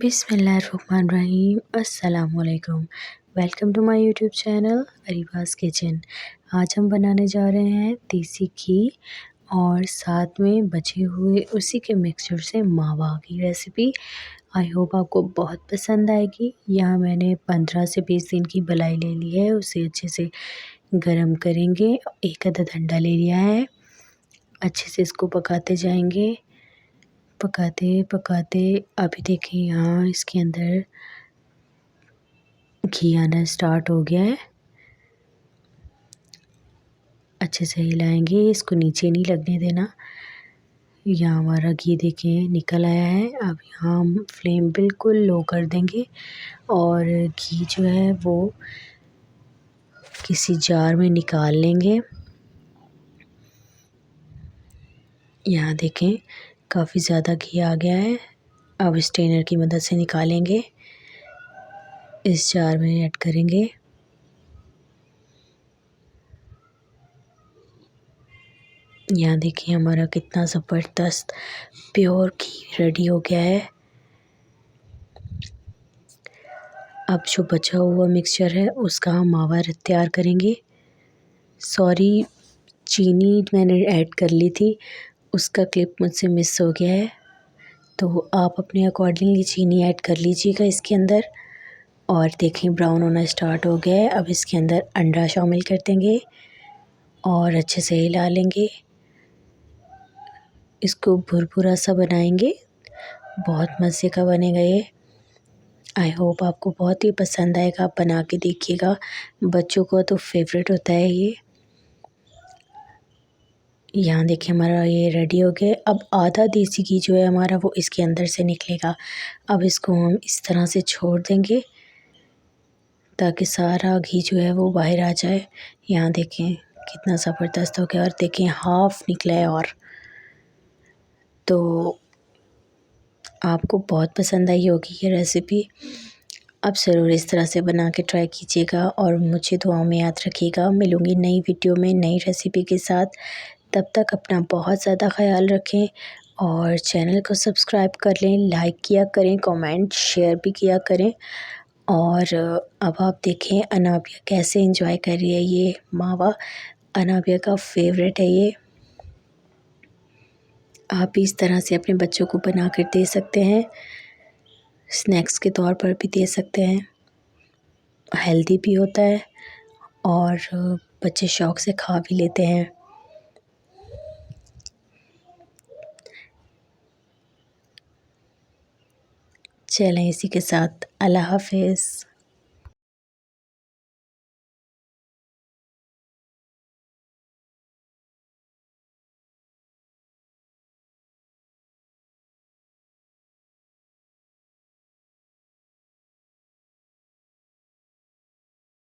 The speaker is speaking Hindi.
बिस्मिल्लाहिर्रहमानिर्रहीम। अस्सलामुअलैकुम। Welcome to my YouTube channel Areeba's kitchen. आज हम बनाने जा रहे हैं देसी घी और साथ में बचे हुए उसी के मिक्सचर से मावा की रेसिपी। आई होप आपको बहुत पसंद आएगी। यहाँ मैंने 15 से 20 दिन की मलाई ले ली है, उसे अच्छे से गरम करेंगे। एक आधा अंडा ले लिया है, अच्छे से इसको पकाते जाएंगे। पकाते पकाते अभी देखिए यहाँ इसके अंदर घी आना स्टार्ट हो गया है। अच्छे से हिलाएंगे, इसको नीचे नहीं लगने देना। यहाँ हमारा घी देखिए निकल आया है। अब यहाँ हम फ्लेम बिल्कुल लो कर देंगे और घी जो है वो किसी जार में निकाल लेंगे। यहाँ देखें काफ़ी ज़्यादा घी आ गया है। अब स्ट्रेनर की मदद से निकालेंगे, इस जार में ऐड करेंगे। यहाँ देखिए हमारा कितना ज़बरदस्त प्योर घी रेडी हो गया है। अब जो बचा हुआ मिक्सचर है उसका हम मावा तैयार करेंगे। सॉरी, चीनी मैंने ऐड कर ली थी, उसका क्लिप मुझसे मिस हो गया है, तो आप अपने अकॉर्डिंगली चीनी ऐड कर लीजिएगा इसके अंदर। और देखें ब्राउन होना स्टार्ट हो गया है। अब इसके अंदर अंडा शामिल कर देंगे और अच्छे से हिला लेंगे। इसको भुरभुरा सा बनाएंगे, बहुत मज़े का बनेगा ये। आई होप आपको बहुत ही पसंद आएगा, आप बना के देखिएगा। बच्चों को तो फेवरेट होता है ये। यहाँ देखिए हमारा ये रेडी हो गया। अब आधा देसी घी जो है हमारा वो इसके अंदर से निकलेगा। अब इसको हम इस तरह से छोड़ देंगे ताकि सारा घी जो है वो बाहर आ जाए। यहाँ देखें कितना ज़बरदस्त हो गया और देखें हाफ़ निकला है। और तो आपको बहुत पसंद आई होगी ये रेसिपी। अब ज़रूर इस तरह से बना के ट्राई कीजिएगा और मुझे दुआओं में याद रखिएगा। मिलूँगी नई वीडियो में नई रेसिपी के साथ। तब तक अपना बहुत ज़्यादा ख़याल रखें और चैनल को सब्सक्राइब कर लें, लाइक किया करें, कमेंट शेयर भी किया करें। और अब आप देखें अनाबिया कैसे एंजॉय कर रही है ये मावा। अनाबिया का फेवरेट है ये। आप इस तरह से अपने बच्चों को बना कर दे सकते हैं, स्नैक्स के तौर पर भी दे सकते हैं। हेल्दी भी होता है और बच्चे शौक़ से खा भी लेते हैं। चलें इसी के साथ अल्लाह हाफ़िज़।